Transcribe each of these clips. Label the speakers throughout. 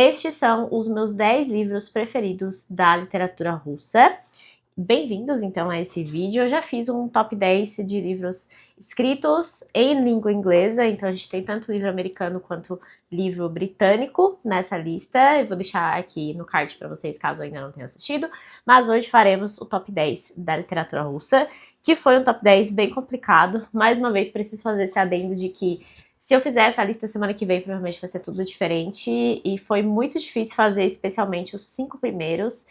Speaker 1: Estes são os meus 10 livros preferidos da literatura russa. Bem-vindos, então, a esse vídeo. Eu já fiz um top 10 de livros escritos em língua inglesa, então a gente tem tanto livro americano quanto livro britânico nessa lista. Eu vou deixar aqui no card para vocês, caso ainda não tenham assistido. Mas hoje faremos o top 10 da literatura russa, que foi um top 10 bem complicado. Mais uma vez, preciso fazer esse adendo de que se eu fizer essa lista semana que vem, provavelmente vai ser tudo diferente. E foi muito difícil fazer, especialmente os 5 primeiros.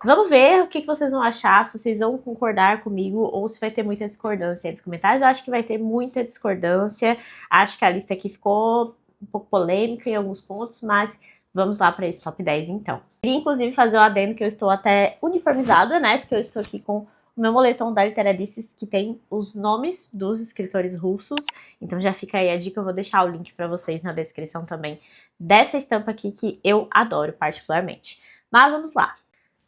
Speaker 1: Vamos ver o que vocês vão achar, se vocês vão concordar comigo ou se vai ter muita discordância aí nos comentários. Eu acho que vai ter muita discordância. Acho que a lista aqui ficou um pouco polêmica em alguns pontos, mas vamos lá para esse top 10 então. Queria inclusive fazer o adendo que eu estou até uniformizada, né? Porque eu estou aqui com o meu moletom da Literadices, que tem os nomes dos escritores russos. Então já fica aí a dica, eu vou deixar o link para vocês na descrição também dessa estampa aqui que eu adoro particularmente. Mas vamos lá.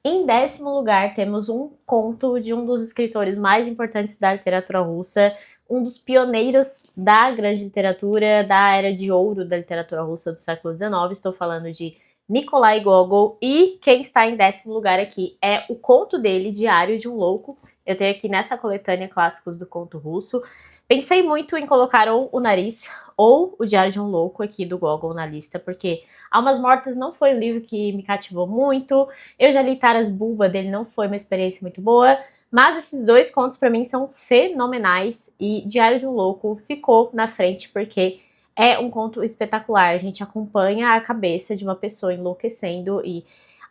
Speaker 1: Em 10º lugar, temos um conto de um dos escritores mais importantes da literatura russa, um dos pioneiros da grande literatura, da era de ouro da literatura russa do século XIX. Estou falando de Nikolai Gogol, e quem está em 10º lugar aqui é o conto dele, Diário de um Louco. Eu tenho aqui nessa coletânea Clássicos do Conto Russo. Pensei muito em colocar ou o Nariz ou o Diário de um Louco aqui do Gogol na lista, porque Almas Mortas não foi um livro que me cativou muito. Eu já li Taras Bulba, dele não foi uma experiência muito boa, mas esses dois contos para mim são fenomenais e Diário de um Louco ficou na frente porque é um conto espetacular. A gente acompanha a cabeça de uma pessoa enlouquecendo e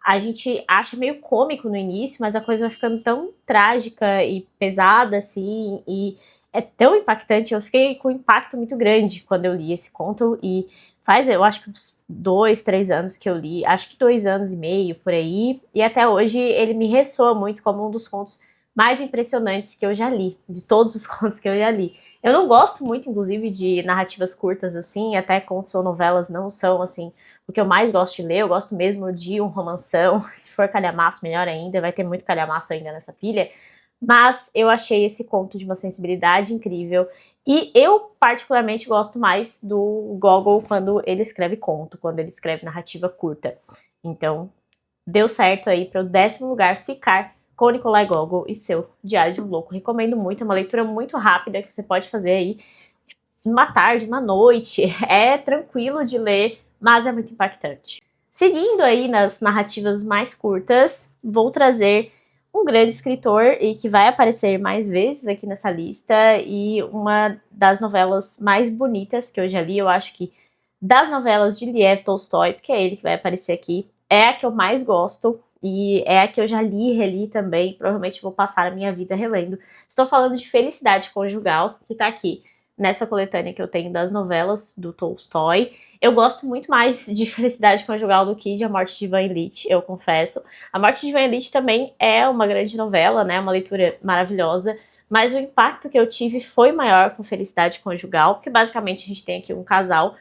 Speaker 1: a gente acha meio cômico no início, mas a coisa vai ficando tão trágica e pesada assim, e é tão impactante. Eu fiquei com um impacto muito grande quando eu li esse conto, e faz, eu acho que uns 2, 3 anos que eu li, acho que 2 anos e meio por aí, e até hoje ele me ressoa muito como um dos contos mais impressionantes que eu já li, de todos os contos que eu já li. Eu não gosto muito, inclusive, de narrativas curtas assim, até contos ou novelas não são, assim, o que eu mais gosto de ler. Eu gosto mesmo de um romanção, se for calhamaço, melhor ainda, vai ter muito calhamaço ainda nessa pilha. Mas eu achei esse conto de uma sensibilidade incrível, e eu particularmente gosto mais do Gogol quando ele escreve conto, quando ele escreve narrativa curta. Então, deu certo aí para o 10º lugar ficar com Nikolai Gogol e seu Diário de um Louco. Recomendo muito, é uma leitura muito rápida que você pode fazer aí uma tarde, uma noite. É tranquilo de ler, mas é muito impactante. Seguindo aí nas narrativas mais curtas, vou trazer um grande escritor e que vai aparecer mais vezes aqui nessa lista, e uma das novelas mais bonitas que eu já li. Eu acho que das novelas de Lev Tolstói, porque é ele que vai aparecer aqui, é a que eu mais gosto e é a que eu já li e reli também. Provavelmente vou passar a minha vida relendo. Estou falando de Felicidade Conjugal, que tá aqui nessa coletânea que eu tenho das novelas do Tolstói. Eu gosto muito mais de Felicidade Conjugal do que de A Morte de Ivan Ilitch, eu confesso. A Morte de Ivan Ilitch também é uma grande novela, né? Uma leitura maravilhosa, mas o impacto que eu tive foi maior com Felicidade Conjugal, porque basicamente a gente tem aqui um casal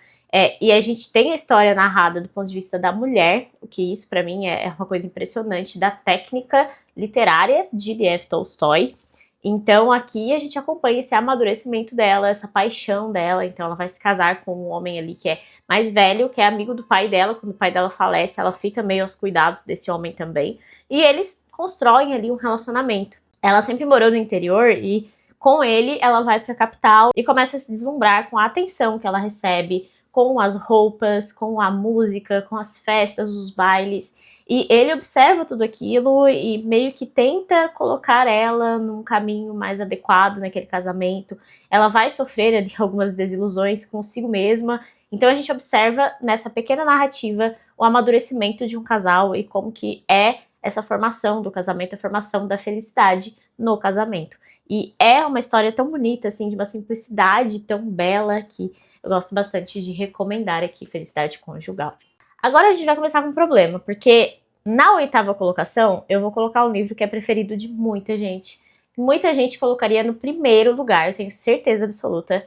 Speaker 1: e a gente tem a história narrada do ponto de vista da mulher, o que isso pra mim é uma coisa impressionante da técnica literária de Lev Tolstói. Então aqui a gente acompanha esse amadurecimento dela, essa paixão dela. Então ela vai se casar com um homem ali que é mais velho, que é amigo do pai dela. Quando o pai dela falece, ela fica meio aos cuidados desse homem também, e eles constroem ali um relacionamento. Ela sempre morou no interior e com ele ela vai pra capital e começa a se deslumbrar com a atenção que ela recebe, com as roupas, com a música, com as festas, os bailes. E ele observa tudo aquilo e meio que tenta colocar ela num caminho mais adequado naquele casamento. Ela vai sofrer de algumas desilusões consigo mesma. Então a gente observa nessa pequena narrativa o amadurecimento de um casal e como que é essa formação do casamento, a formação da felicidade no casamento. E é uma história tão bonita, assim, de uma simplicidade tão bela, que eu gosto bastante de recomendar aqui, Felicidade Conjugal. Agora a gente vai começar com um problema, porque na 8ª colocação eu vou colocar um livro que é preferido de muita gente. Muita gente colocaria no 1º lugar, eu tenho certeza absoluta,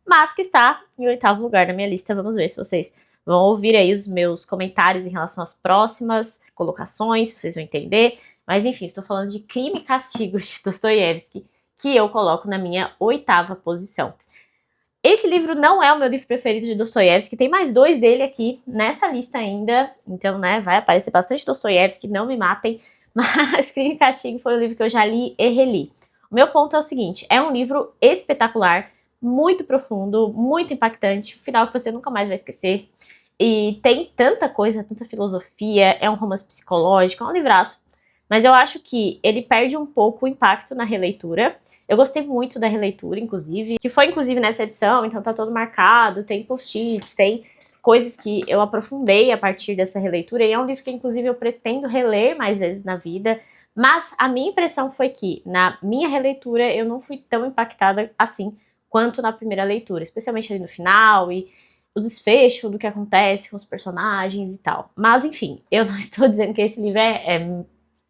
Speaker 1: mas que está em 8º lugar na minha lista. Vamos ver se vocês vão ouvir aí os meus comentários em relação às próximas colocações, vocês vão entender. Mas enfim, estou falando de Crime e Castigo, de Dostoiévski, que eu coloco na minha 8ª posição. Esse livro não é o meu livro preferido de Dostoiévski, tem mais 2 dele aqui nessa lista ainda, então, né, vai aparecer bastante Dostoiévski, não me matem, mas Crime e Castigo foi um livro que eu já li e reli. O meu ponto é o seguinte, é um livro espetacular, muito profundo, muito impactante, um final que você nunca mais vai esquecer, e tem tanta coisa, tanta filosofia, é um romance psicológico, é um livraço, mas eu acho que ele perde um pouco o impacto na releitura. Eu gostei muito da releitura, inclusive, que foi inclusive nessa edição, então tá todo marcado, tem post-its, tem coisas que eu aprofundei a partir dessa releitura, e é um livro que inclusive eu pretendo reler mais vezes na vida, mas a minha impressão foi que na minha releitura eu não fui tão impactada assim quanto na primeira leitura, especialmente ali no final e o desfecho do que acontece com os personagens e tal. Mas enfim, eu não estou dizendo que esse livro é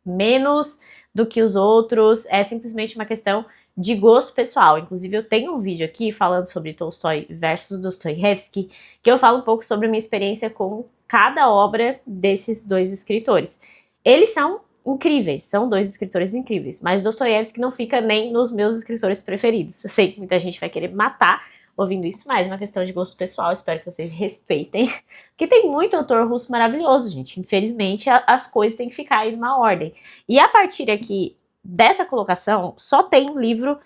Speaker 1: menos do que os outros, é simplesmente uma questão de gosto pessoal. Inclusive, eu tenho um vídeo aqui falando sobre Tolstói versus Dostoiévski, que eu falo um pouco sobre a minha experiência com cada obra desses 2 escritores. Eles são incríveis, são 2 escritores incríveis, mas Dostoiévski não fica nem nos meus escritores preferidos. Eu sei que muita gente vai querer me matar ouvindo isso, mas é uma questão de gosto pessoal, espero que vocês respeitem, porque tem muito autor russo maravilhoso, gente, infelizmente as coisas têm que ficar aí numa ordem. E a partir aqui dessa colocação, só tem um livro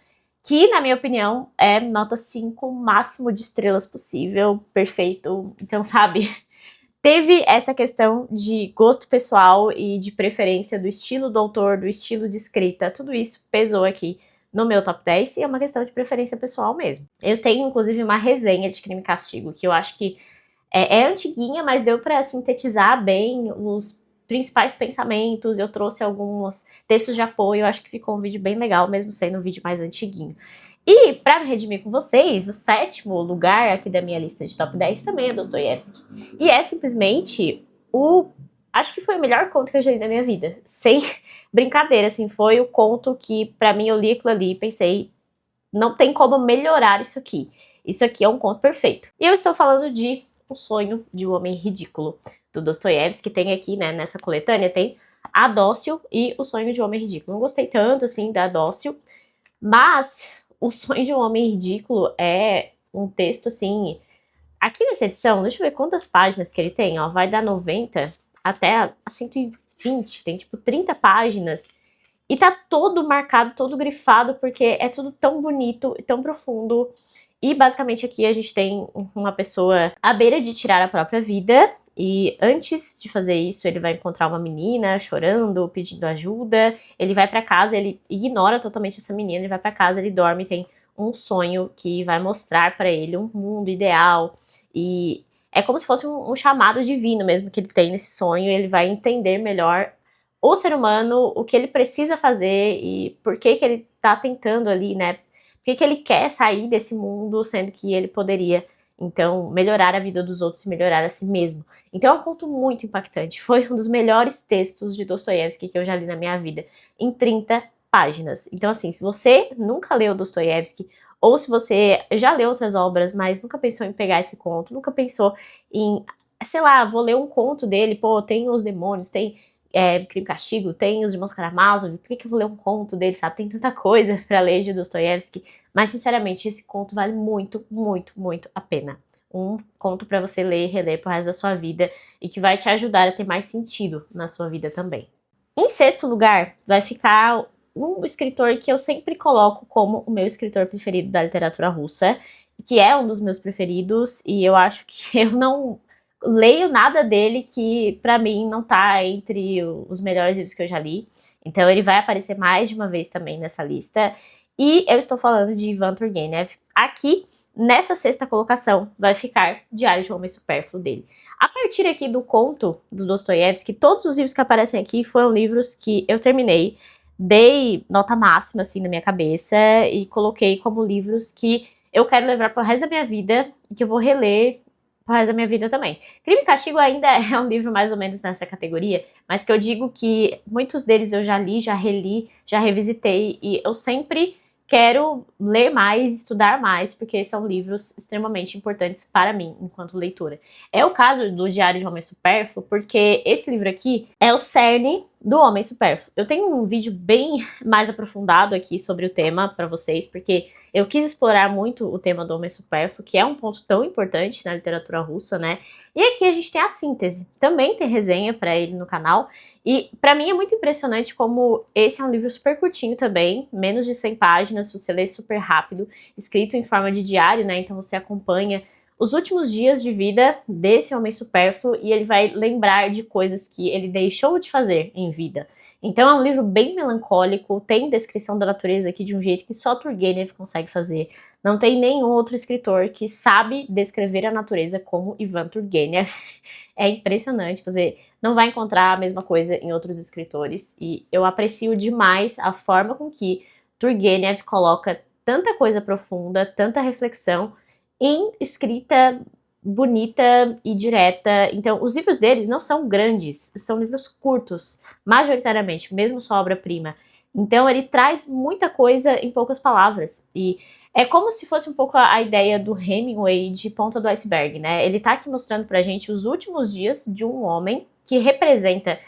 Speaker 1: que, na minha opinião, é nota 5, máximo de estrelas possível, perfeito, então, sabe, teve essa questão de gosto pessoal e de preferência do estilo do autor, do estilo de escrita, tudo isso pesou aqui no meu top 10 e é uma questão de preferência pessoal mesmo. Eu tenho, inclusive, uma resenha de Crime e Castigo, que eu acho que é antiguinha, mas deu para sintetizar bem os principais pensamentos, eu trouxe alguns textos de apoio, eu acho que ficou um vídeo bem legal, mesmo sendo um vídeo mais antiguinho. E, para me redimir com vocês, o 7º lugar aqui da minha lista de top 10 também é Dostoiévski. E é simplesmente acho que foi o melhor conto que eu já li na minha vida. Sem brincadeira, assim, foi o conto que, pra mim, eu li aquilo ali e pensei, não tem como melhorar isso aqui. Isso aqui é um conto perfeito. E eu estou falando de O Sonho de um Homem Ridículo, do Dostoiévski, que tem aqui, né, nessa coletânea, tem A Dócil e O Sonho de um Homem Ridículo. Não gostei tanto, assim, da Dócil, mas O Sonho de um Homem Ridículo é um texto, assim... Aqui nessa edição, deixa eu ver quantas páginas que ele tem, ó, vai dar 90 até a 120, tem tipo 30 páginas. E tá todo marcado, todo grifado, porque é tudo tão bonito e tão profundo. E basicamente aqui a gente tem uma pessoa à beira de tirar a própria vida. E antes de fazer isso, ele vai encontrar uma menina chorando, pedindo ajuda. Ele vai pra casa, ele ignora totalmente essa menina, ele vai pra casa, ele dorme, tem um sonho que vai mostrar pra ele um mundo ideal. E é como se fosse um chamado divino mesmo que ele tem nesse sonho. Ele vai entender melhor o ser humano, o que ele precisa fazer e por que que ele tá tentando ali, né? Por que que ele quer sair desse mundo, sendo que ele poderia, então, melhorar a vida dos outros e melhorar a si mesmo. Então é um conto muito impactante. Foi um dos melhores textos de Dostoiévski que eu já li na minha vida, em 30 páginas. Então, assim, se você nunca leu Dostoiévski, ou se você já leu outras obras, mas nunca pensou em pegar esse conto, nunca pensou em, sei lá, vou ler um conto dele, pô, tem os demônios, tem Crime e Castigo, tem os Irmãos Karamazov, por que eu vou ler um conto dele, sabe? Tem tanta coisa pra ler de Dostoiévski, mas sinceramente esse conto vale muito, muito, muito a pena. Um conto pra você ler e reler pro resto da sua vida e que vai te ajudar a ter mais sentido na sua vida também. Em 6º lugar, vai ficar um escritor que eu sempre coloco como o meu escritor preferido da literatura russa, que é um dos meus preferidos, e eu acho que eu não leio nada dele que pra mim não tá entre os melhores livros que eu já li. Então ele vai aparecer mais de uma vez também nessa lista. E eu estou falando de Ivan Turgenev. Aqui, nessa 6ª colocação, vai ficar Diário de um Homem Supérfluo dele. A partir aqui do conto do Dostoiévski, todos os livros que aparecem aqui foram livros que eu terminei, dei nota máxima assim na minha cabeça e coloquei como livros que eu quero levar pro resto da minha vida e que eu vou reler pro resto da minha vida também. Crime e Castigo ainda é um livro mais ou menos nessa categoria, mas que eu digo que muitos deles eu já li, já reli, já revisitei e eu sempre quero ler mais, estudar mais, porque são livros extremamente importantes para mim enquanto leitora. É o caso do Diário de um Homem Supérfluo, porque esse livro aqui é o cerne do homem supérfluo. Eu tenho um vídeo bem mais aprofundado aqui sobre o tema para vocês, porque eu quis explorar muito o tema do homem supérfluo, que é um ponto tão importante na literatura russa, né? E aqui a gente tem a síntese. Também tem resenha para ele no canal. E para mim é muito impressionante como esse é um livro super curtinho também, menos de 100 páginas, você lê super rápido, escrito em forma de diário, né? Então você acompanha os últimos dias de vida desse homem supérfluo e ele vai lembrar de coisas que ele deixou de fazer em vida. Então é um livro bem melancólico, tem descrição da natureza aqui de um jeito que só Turgenev consegue fazer. Não tem nenhum outro escritor que sabe descrever a natureza como Ivan Turgenev. É impressionante, você não vai encontrar a mesma coisa em outros escritores. E eu aprecio demais a forma com que Turgenev coloca tanta coisa profunda, tanta reflexão em escrita bonita e direta. Então, os livros dele não são grandes, são livros curtos, majoritariamente, mesmo sua obra-prima. Então, ele traz muita coisa em poucas palavras. E é como se fosse um pouco a ideia do Hemingway de Ponta do Iceberg, né? Ele tá aqui mostrando pra gente os últimos dias de um homem que representa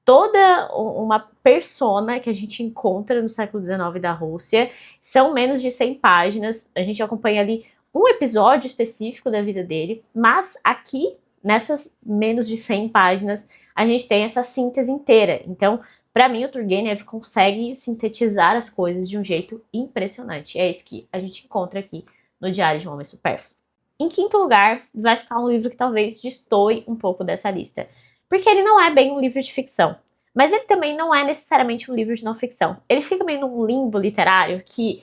Speaker 1: toda uma persona que a gente encontra no século XIX da Rússia. São menos de 100 páginas, a gente acompanha ali um episódio específico da vida dele, mas aqui, nessas menos de 100 páginas, a gente tem essa síntese inteira. Então, para mim, o Turgenev consegue sintetizar as coisas de um jeito impressionante. É isso que a gente encontra aqui no Diário de um Homem Supérfluo. Em quinto lugar, vai ficar um livro que talvez destoe um pouco dessa lista, porque ele não é bem um livro de ficção, mas ele também não é necessariamente um livro de não ficção. Ele fica meio num limbo literário que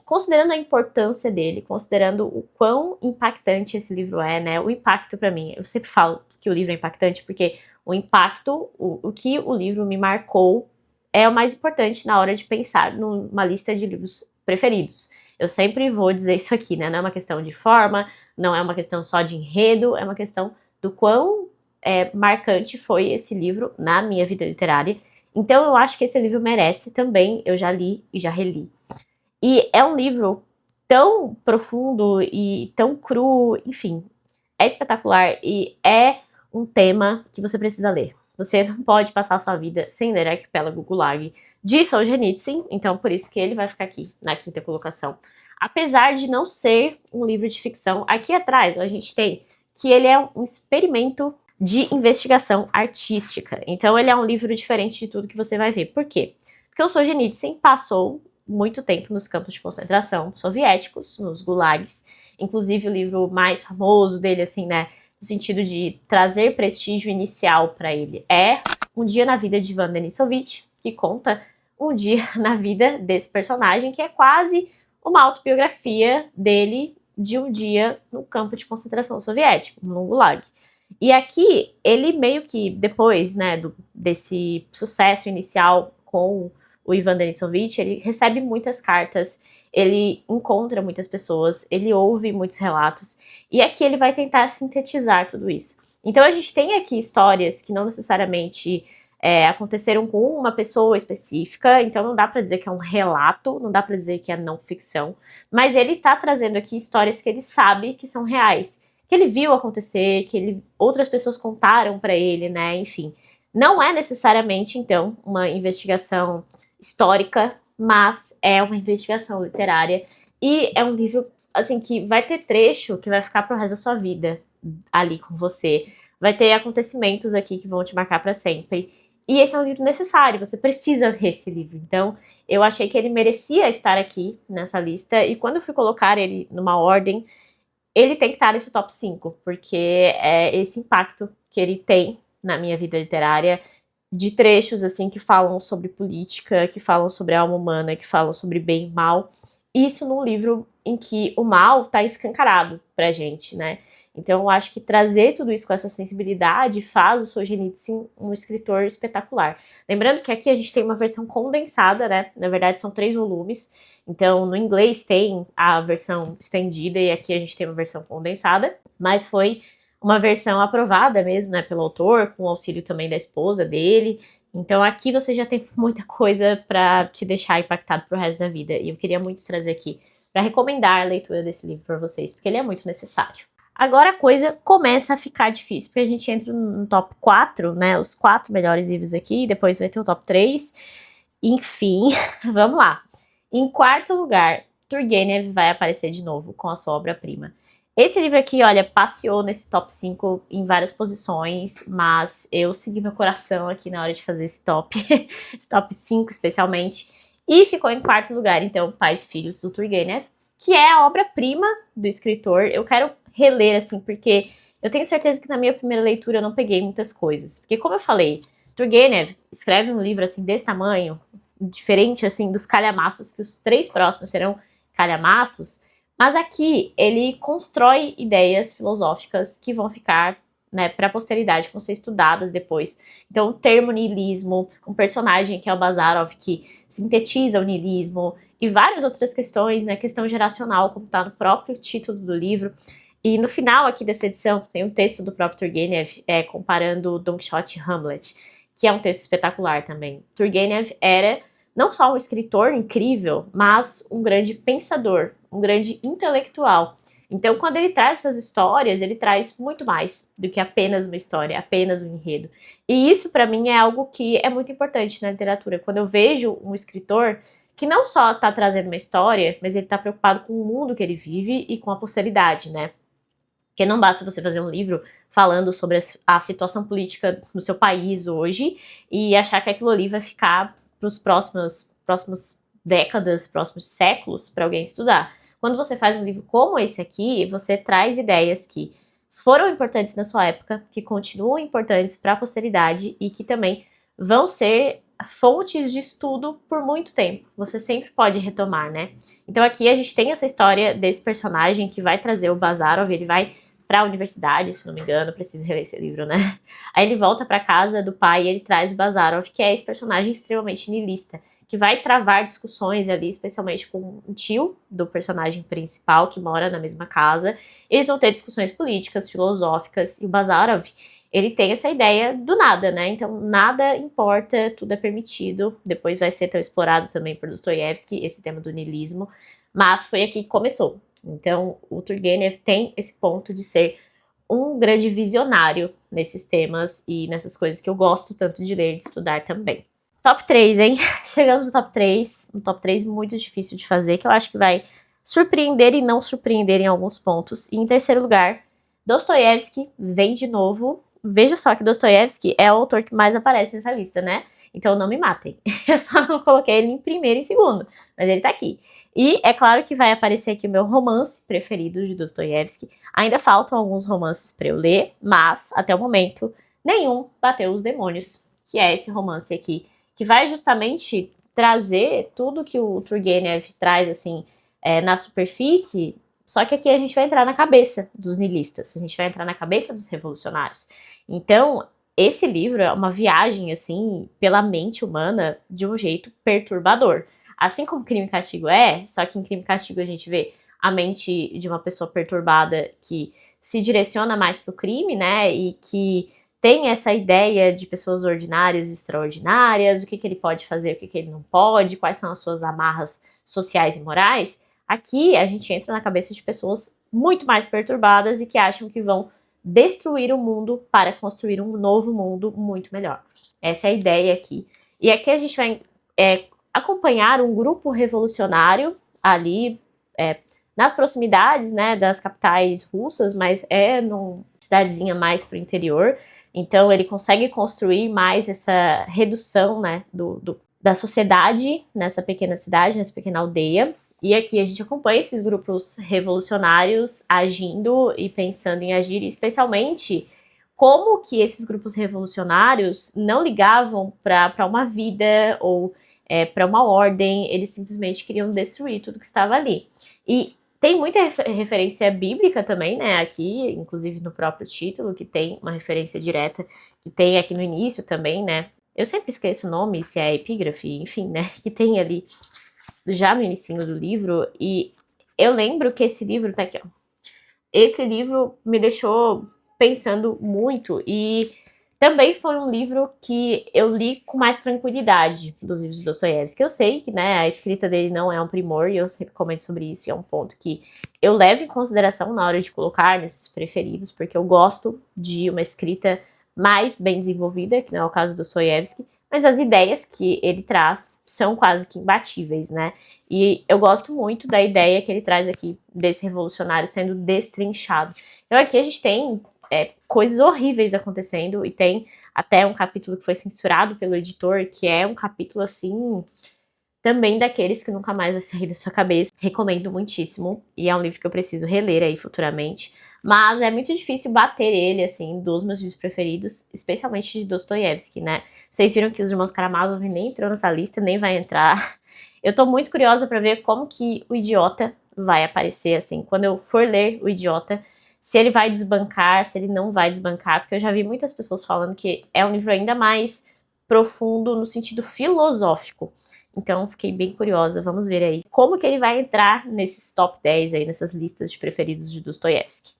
Speaker 1: considerando a importância dele, considerando o quão impactante esse livro é, né, o impacto para mim, eu sempre falo que o livro é impactante porque o impacto, o que o livro me marcou é o mais importante na hora de pensar numa lista de livros preferidos. Eu sempre vou dizer isso aqui, né, não é uma questão de forma, não é uma questão só de enredo, é uma questão do quão marcante foi esse livro na minha vida literária. Então eu acho que esse livro merece também, eu já li e já reli. E é um livro tão profundo e tão cru, enfim, é espetacular e é um tema que você precisa ler. Você não pode passar a sua vida sem ler Arquipélago Gulag de Solzhenitsyn, então por isso que ele vai ficar aqui na quinta colocação. Apesar de não ser um livro de ficção, aqui atrás a gente tem que ele é um experimento de investigação artística. Então ele é um livro diferente de tudo que você vai ver. Por quê? Porque o Solzhenitsyn passou muito tempo nos campos de concentração soviéticos, nos gulags. Inclusive o livro mais famoso dele, assim, né, no sentido de trazer prestígio inicial para ele, é Um Dia na Vida de Ivan Denisovich, que conta um dia na vida desse personagem, que é quase uma autobiografia dele de um dia no campo de concentração soviético, no Gulag. E aqui, ele meio que, depois, né, desse sucesso inicial com o Ivan Denisovich, ele recebe muitas cartas, ele encontra muitas pessoas, ele ouve muitos relatos, e aqui ele vai tentar sintetizar tudo isso. Então a gente tem aqui histórias que não necessariamente aconteceram com uma pessoa específica, então não dá pra dizer que é um relato, não dá pra dizer que é não ficção, mas ele tá trazendo aqui histórias que ele sabe que são reais, que ele viu acontecer, que outras pessoas contaram pra ele, né, enfim. Não é necessariamente, então, uma investigação histórica, mas é uma investigação literária e é um livro, assim, que vai ter trecho que vai ficar pro resto da sua vida ali com você. Vai ter acontecimentos aqui que vão te marcar para sempre. E esse é um livro necessário, você precisa ler esse livro. Então, eu achei que ele merecia estar aqui nessa lista e quando eu fui colocar ele numa ordem, ele tem que estar nesse top 5, porque é esse impacto que ele tem na minha vida literária, de trechos assim que falam sobre política, que falam sobre a alma humana, que falam sobre bem e mal. Isso num livro em que o mal está escancarado pra gente, né? Então eu acho que trazer tudo isso com essa sensibilidade faz o Solzhenitsyn um escritor espetacular. Lembrando que aqui a gente tem uma versão condensada, né? Na verdade são 3 volumes. Então no inglês tem a versão estendida e aqui a gente tem uma versão condensada, mas foi uma versão aprovada mesmo, né, pelo autor, com o auxílio também da esposa dele. Então aqui você já tem muita coisa para te deixar impactado pro resto da vida. E eu queria muito trazer aqui para recomendar a leitura desse livro para vocês, porque ele é muito necessário. Agora a coisa começa a ficar difícil, porque a gente entra no top 4, né, os 4 melhores livros aqui, depois vai ter o top 3, enfim, vamos lá. Em quarto lugar, Turgenev vai aparecer de novo com a sua obra-prima. Esse livro aqui, olha, passeou nesse top 5 em várias posições, mas eu segui meu coração aqui na hora de fazer esse top, esse top 5 especialmente, e ficou em quarto lugar, então, Pais e Filhos, do Turgenev, que é a obra-prima do escritor. Eu quero reler, assim, porque eu tenho certeza que na minha primeira leitura eu não peguei muitas coisas. Porque, como eu falei, Turgenev escreve um livro, assim, desse tamanho, diferente, assim, dos calhamaços, que os 3 próximos serão calhamaços, mas aqui ele constrói ideias filosóficas que vão ficar, né, para a posteridade, que vão ser estudadas depois. Então, o termo niilismo, um personagem que é o Bazarov, que sintetiza o niilismo, e várias outras questões, né, questão geracional, como está no próprio título do livro. E no final aqui dessa edição tem um texto do próprio Turgenev comparando Don Quixote e Hamlet, que é um texto espetacular também. Turgenev era não só um escritor incrível, mas um grande pensador, um grande intelectual. Então, quando ele traz essas histórias, ele traz muito mais do que apenas uma história, apenas um enredo. E isso, para mim, é algo que é muito importante na literatura. Quando eu vejo um escritor que não só está trazendo uma história, mas ele está preocupado com o mundo que ele vive e com a posteridade, né? Porque não basta você fazer um livro falando sobre a situação política no seu país hoje e achar que aquilo ali vai ficar para os próximos décadas, próximos séculos para alguém estudar. Quando você faz um livro como esse aqui, você traz ideias que foram importantes na sua época, que continuam importantes para a posteridade e que também vão ser fontes de estudo por muito tempo. Você sempre pode retomar, né? Então aqui a gente tem essa história desse personagem que vai trazer o Bazarov, ele vai para a universidade, se não me engano, preciso reler esse livro, né? Aí ele volta para casa do pai e ele traz o Bazarov, que é esse personagem extremamente niilista, que vai travar discussões ali, especialmente com o tio do personagem principal, que mora na mesma casa. Eles vão ter discussões políticas, filosóficas, e o Bazarov, ele tem essa ideia do nada, né? Então, nada importa, tudo é permitido. Depois vai ser tão explorado também por Dostoiévski, esse tema do niilismo. Mas foi aqui que começou. Então, o Turgenev tem esse ponto de ser um grande visionário nesses temas e nessas coisas que eu gosto tanto de ler e de estudar também. Top 3, hein? Chegamos no top 3. Um top 3 muito difícil de fazer, que eu acho que vai surpreender e não surpreender em alguns pontos. E em terceiro lugar, Dostoiévski vem de novo. Veja só que Dostoiévski é o autor que mais aparece nessa lista, né? Então não me matem. Eu só não coloquei ele em primeiro e em segundo, mas ele tá aqui. E é claro que vai aparecer aqui o meu romance preferido de Dostoiévski. Ainda faltam alguns romances para eu ler, mas até o momento nenhum bateu os demônios, que é esse romance aqui, que vai justamente trazer tudo que o Turgenev traz assim na superfície. Só que aqui a gente vai entrar na cabeça dos niilistas, a gente vai entrar na cabeça dos revolucionários. Então, esse livro é uma viagem, assim, pela mente humana de um jeito perturbador. Assim como Crime e Castigo só que em Crime e Castigo a gente vê a mente de uma pessoa perturbada que se direciona mais pro crime, né, e que tem essa ideia de pessoas ordinárias e extraordinárias, o que ele pode fazer, o que ele não pode, quais são as suas amarras sociais e morais. Aqui a gente entra na cabeça de pessoas muito mais perturbadas e que acham que vão destruir o mundo para construir um novo mundo muito melhor. Essa é a ideia aqui. E aqui a gente vai acompanhar um grupo revolucionário ali nas proximidades, né, das capitais russas, mas numa cidadezinha mais para o interior. Então ele consegue construir mais essa redução, né, da sociedade nessa pequena cidade, nessa pequena aldeia. E aqui a gente acompanha esses grupos revolucionários agindo e pensando em agir, especialmente como que esses grupos revolucionários não ligavam para uma vida ou para uma ordem, eles simplesmente queriam destruir tudo que estava ali. E tem muita referência bíblica também, né, aqui, inclusive no próprio título, que tem uma referência direta, que tem aqui no início também, né. Eu sempre esqueço o nome, se é epígrafe, enfim, né, que tem ali já no início do livro, e eu lembro que esse livro tá aqui, ó. Esse livro me deixou pensando muito, e Também foi um livro que eu li com mais tranquilidade dos livros de Dostoiévski. Eu sei que, né, a escrita dele não é um primor, e eu sempre comento sobre isso, e é um ponto que eu levo em consideração na hora de colocar nesses preferidos, porque eu gosto de uma escrita mais bem desenvolvida, que não é o caso do Dostoiévski, mas as ideias que ele traz são quase que imbatíveis, né? E eu gosto muito da ideia que ele traz aqui desse revolucionário sendo destrinchado. Então aqui a gente tem coisas horríveis acontecendo, e tem até um capítulo que foi censurado pelo editor, que é um capítulo, assim, também daqueles que nunca mais vai sair da sua cabeça. Recomendo muitíssimo, e é um livro que eu preciso reler aí futuramente. Mas é muito difícil bater ele, assim, dos meus livros preferidos, especialmente de Dostoiévski, né? Vocês viram que Os Irmãos Karamazov nem entrou nessa lista, nem vai entrar. Eu tô muito curiosa pra ver como que O Idiota vai aparecer, assim, quando eu for ler O Idiota, se ele vai desbancar, se ele não vai desbancar, porque eu já vi muitas pessoas falando que é um livro ainda mais profundo no sentido filosófico. Então, fiquei bem curiosa, vamos ver aí como que ele vai entrar nesses top 10 aí, nessas listas de preferidos de Dostoiévski.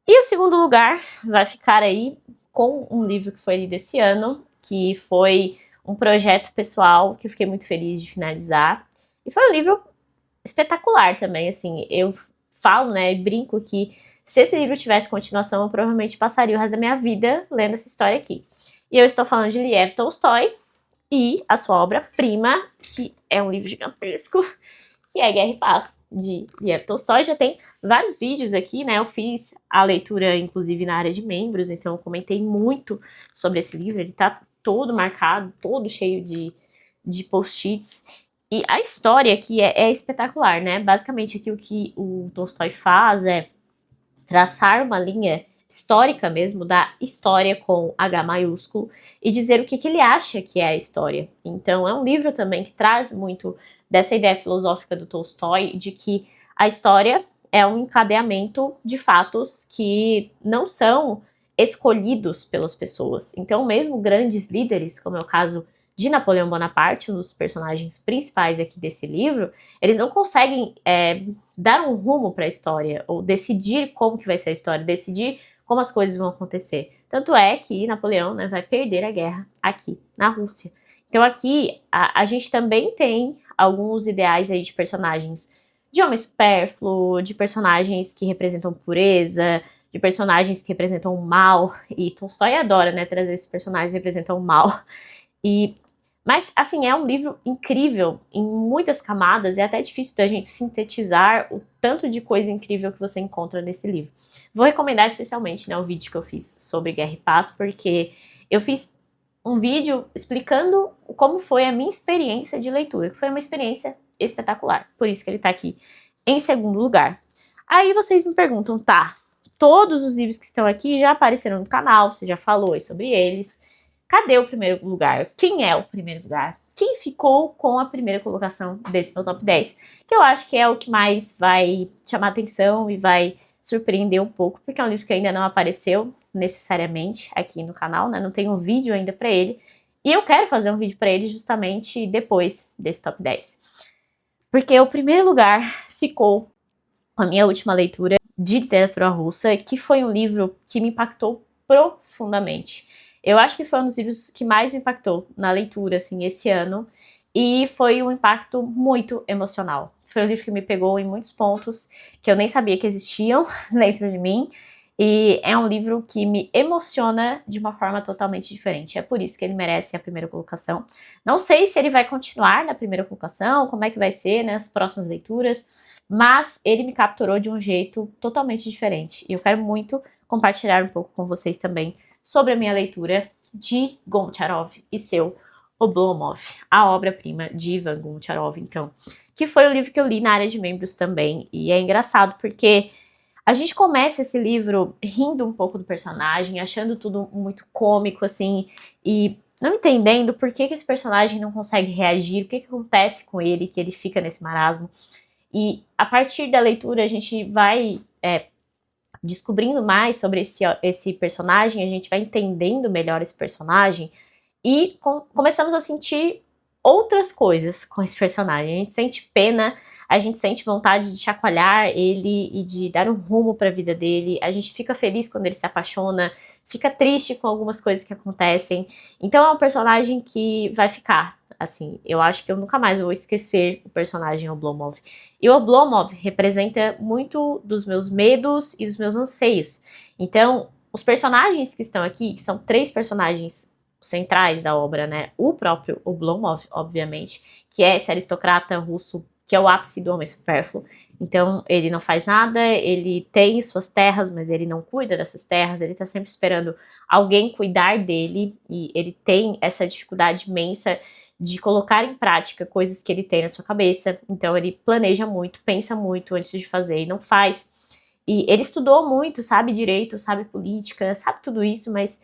Speaker 1: E o segundo lugar vai ficar aí com um livro que foi lido esse ano, que foi um projeto pessoal que eu fiquei muito feliz de finalizar. E foi um livro espetacular também, assim, eu falo, né, e brinco que se esse livro tivesse continuação, eu provavelmente passaria o resto da minha vida lendo essa história aqui. E eu estou falando de Lev Tolstói e a sua obra-prima, que é um livro gigantesco, que é Guerra e Paz, de Lev Tolstói. Já tem vários vídeos aqui, né? Eu fiz a leitura, inclusive, na área de membros, então eu comentei muito sobre esse livro. Ele tá todo marcado, todo cheio de post-its. E a história aqui é espetacular, né? Basicamente, aqui o que o Tolstói faz é traçar uma linha histórica mesmo da história com H maiúsculo e dizer o que ele acha que é a história. Então é um livro também que traz muito dessa ideia filosófica do Tolstói de que a história é um encadeamento de fatos que não são escolhidos pelas pessoas. Então mesmo grandes líderes, como é o caso de Napoleão Bonaparte, um dos personagens principais aqui desse livro, eles não conseguem dar um rumo para a história, ou decidir como que vai ser a história, decidir como as coisas vão acontecer. Tanto é que Napoleão, né, vai perder a guerra aqui na Rússia. Então aqui a gente também tem alguns ideais aí de personagens de homem supérfluo, de personagens que representam pureza, de personagens que representam o mal, e Tolstói adora, né, trazer esses personagens que representam o mal. Mas, assim, é um livro incrível em muitas camadas, e é até difícil da gente sintetizar o tanto de coisa incrível que você encontra nesse livro. Vou recomendar especialmente, né, o vídeo que eu fiz sobre Guerra e Paz, porque eu fiz um vídeo explicando como foi a minha experiência de leitura, que foi uma experiência espetacular. Por isso que ele tá aqui em segundo lugar. Aí vocês me perguntam, tá, todos os livros que estão aqui já apareceram no canal, você já falou sobre eles. Cadê o primeiro lugar? Quem é o primeiro lugar? Quem ficou com a primeira colocação desse meu top 10? Que eu acho que é o que mais vai chamar atenção e vai surpreender um pouco, porque é um livro que ainda não apareceu necessariamente aqui no canal, né? Não tem um vídeo ainda pra ele. E eu quero fazer um vídeo pra ele justamente depois desse top 10. Porque o primeiro lugar ficou com a minha última leitura de literatura russa, que foi um livro que me impactou profundamente. Eu acho que foi um dos livros que mais me impactou na leitura, assim, esse ano. E foi um impacto muito emocional. Foi um livro que me pegou em muitos pontos que eu nem sabia que existiam dentro de mim. E é um livro que me emociona de uma forma totalmente diferente. É por isso que ele merece a primeira colocação. Não sei se ele vai continuar na primeira colocação, como é que vai ser nas próximas leituras, mas ele me capturou de um jeito totalmente diferente. E eu quero muito compartilhar um pouco com vocês também sobre a minha leitura de Goncharov e seu Oblomov, a obra-prima de Ivan Goncharov, então, que foi o livro que eu li na área de membros também. E é engraçado porque a gente começa esse livro rindo um pouco do personagem, achando tudo muito cômico, assim, e não entendendo por que esse personagem não consegue reagir, o que acontece com ele, que ele fica nesse marasmo. E a partir da leitura a gente vai descobrindo mais sobre esse personagem, a gente vai entendendo melhor esse personagem e começamos a sentir outras coisas com esse personagem. A gente sente pena, a gente sente vontade de chacoalhar ele e de dar um rumo para a vida dele. A gente fica feliz quando ele se apaixona, fica triste com algumas coisas que acontecem. Então é um personagem que vai ficar. Assim, eu acho que eu nunca mais vou esquecer o personagem Oblomov. E o Oblomov representa muito dos meus medos e dos meus anseios. Então, os personagens que estão aqui, que são 3 personagens centrais da obra, né? O próprio Oblomov, obviamente, que é esse aristocrata russo, que é o ápice do homem supérfluo. Então, ele não faz nada, ele tem suas terras, mas ele não cuida dessas terras, ele tá sempre esperando alguém cuidar dele, e ele tem essa dificuldade imensa de colocar em prática coisas que ele tem na sua cabeça. Então, ele planeja muito, pensa muito antes de fazer e não faz. E ele estudou muito, sabe direito, sabe política, sabe tudo isso, mas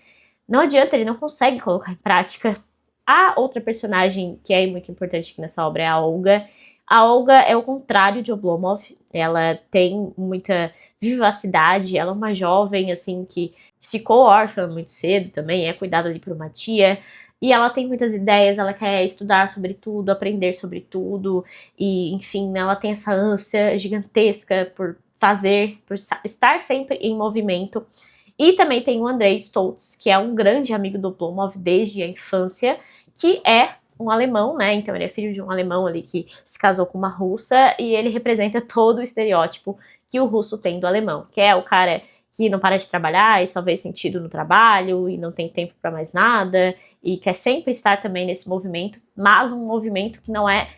Speaker 1: não adianta, ele não consegue colocar em prática. A outra personagem que é muito importante aqui nessa obra é a Olga. A Olga é o contrário de Oblomov, ela tem muita vivacidade, ela é uma jovem, assim, que ficou órfã muito cedo também, é cuidada ali por uma tia, e ela tem muitas ideias, ela quer estudar sobre tudo, aprender sobre tudo, e, enfim, ela tem essa ânsia gigantesca por fazer, por estar sempre em movimento. E também tem o Andrei Stoltz, que é um grande amigo do Oblomov desde a infância, que é um alemão, né? Então ele é filho de um alemão ali que se casou com uma russa, e ele representa todo o estereótipo que o russo tem do alemão, que é o cara que não para de trabalhar e só vê sentido no trabalho e não tem tempo para mais nada e quer sempre estar também nesse movimento, mas um movimento que não é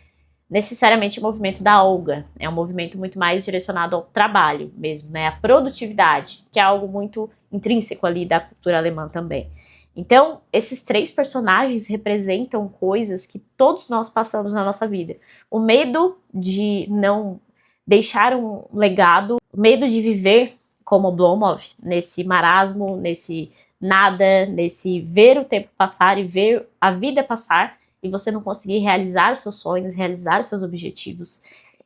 Speaker 1: necessariamente o movimento da Olga, é um movimento muito mais direcionado ao trabalho mesmo, né, a produtividade, que é algo muito intrínseco ali da cultura alemã também. Então, esses 3 personagens representam coisas que todos nós passamos na nossa vida. O medo de não deixar um legado, o medo de viver como Oblomov, nesse marasmo, nesse nada, nesse ver o tempo passar e ver a vida passar, e você não conseguir realizar os seus sonhos, realizar os seus objetivos.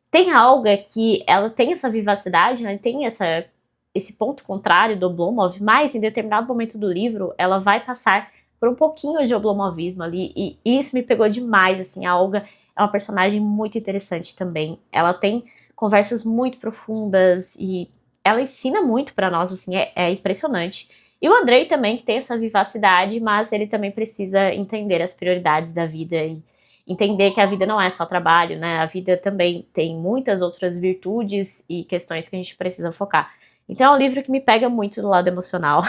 Speaker 1: Tem a Olga que ela tem essa vivacidade, né, tem esse ponto contrário do Oblomov, mas em determinado momento do livro ela vai passar por um pouquinho de oblomovismo ali, e isso me pegou demais, assim. A Olga é uma personagem muito interessante também, ela tem conversas muito profundas e ela ensina muito pra nós, assim, é impressionante. E o Andrei também, que tem essa vivacidade, mas ele também precisa entender as prioridades da vida e entender que a vida não é só trabalho, né? A vida também tem muitas outras virtudes e questões que a gente precisa focar. Então é um livro que me pega muito no lado emocional.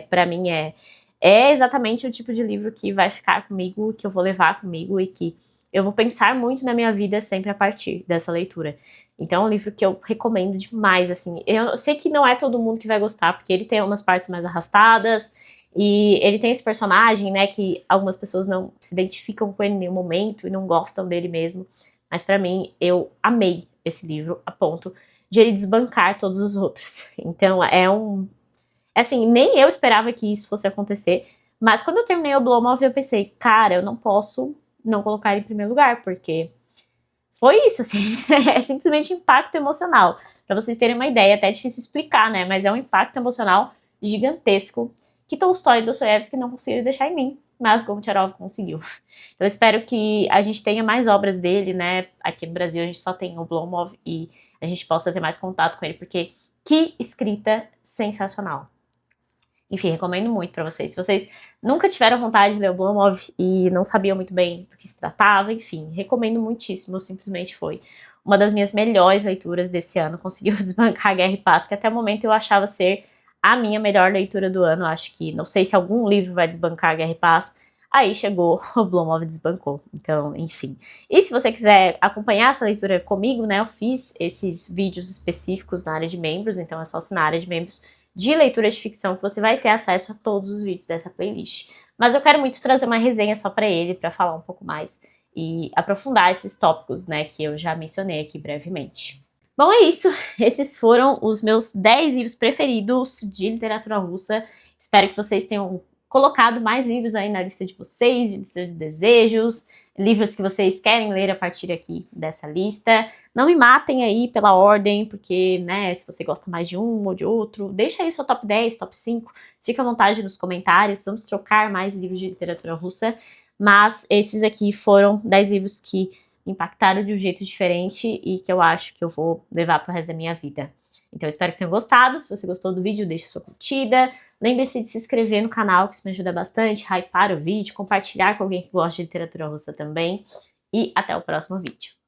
Speaker 1: Pra mim é exatamente o tipo de livro que vai ficar comigo, que eu vou levar comigo e que eu vou pensar muito na minha vida sempre a partir dessa leitura. Então é um livro que eu recomendo demais, assim. Eu sei que não é todo mundo que vai gostar, porque ele tem umas partes mais arrastadas, e ele tem esse personagem, né, que algumas pessoas não se identificam com ele em nenhum momento e não gostam dele mesmo. Mas pra mim, eu amei esse livro a ponto de ele desbancar todos os outros. Então assim, nem eu esperava que isso fosse acontecer, mas quando eu terminei o Oblomov, eu pensei, cara, eu não posso não colocar ele em primeiro lugar, porque foi isso, assim, é simplesmente impacto emocional. Pra vocês terem uma ideia, até é difícil explicar, né, mas é um impacto emocional gigantesco que Tolstói e Dostoiévski não conseguiram deixar em mim, mas Goncharov conseguiu. Então eu espero que a gente tenha mais obras dele, né, aqui no Brasil a gente só tem o Oblomov e a gente possa ter mais contato com ele, porque que escrita sensacional. Enfim, recomendo muito pra vocês. Se vocês nunca tiveram vontade de ler o Oblomov e não sabiam muito bem do que se tratava, enfim, recomendo muitíssimo. Simplesmente foi uma das minhas melhores leituras desse ano. Conseguiu desbancar Guerra e Paz, que até o momento eu achava ser a minha melhor leitura do ano. Acho que, não sei se algum livro vai desbancar Guerra e Paz. Aí chegou, o Oblomov e desbancou. Então, enfim. E se você quiser acompanhar essa leitura comigo, né, eu fiz esses vídeos específicos na área de membros, então é só assinar a área de membros de leitura de ficção que você vai ter acesso a todos os vídeos dessa playlist. Mas eu quero muito trazer uma resenha só para ele, para falar um pouco mais e aprofundar esses tópicos, né, que eu já mencionei aqui brevemente. Bom, é isso. Esses foram os meus 10 livros preferidos de literatura russa. Espero que vocês tenham colocado mais livros aí na lista de vocês, de lista de desejos, livros que vocês querem ler a partir aqui dessa lista. Não me matem aí pela ordem, porque, né, se você gosta mais de um ou de outro, deixa aí seu top 10, top 5, fica à vontade nos comentários, vamos trocar mais livros de literatura russa. mas esses aqui foram 10 livros que me impactaram de um jeito diferente e que eu acho que eu vou levar pro resto da minha vida. Então eu espero que tenham gostado. Se você gostou do vídeo, deixa sua curtida. Lembre-se de se inscrever no canal, que isso me ajuda bastante, hypar o vídeo, compartilhar com alguém que gosta de literatura russa também. E até o próximo vídeo.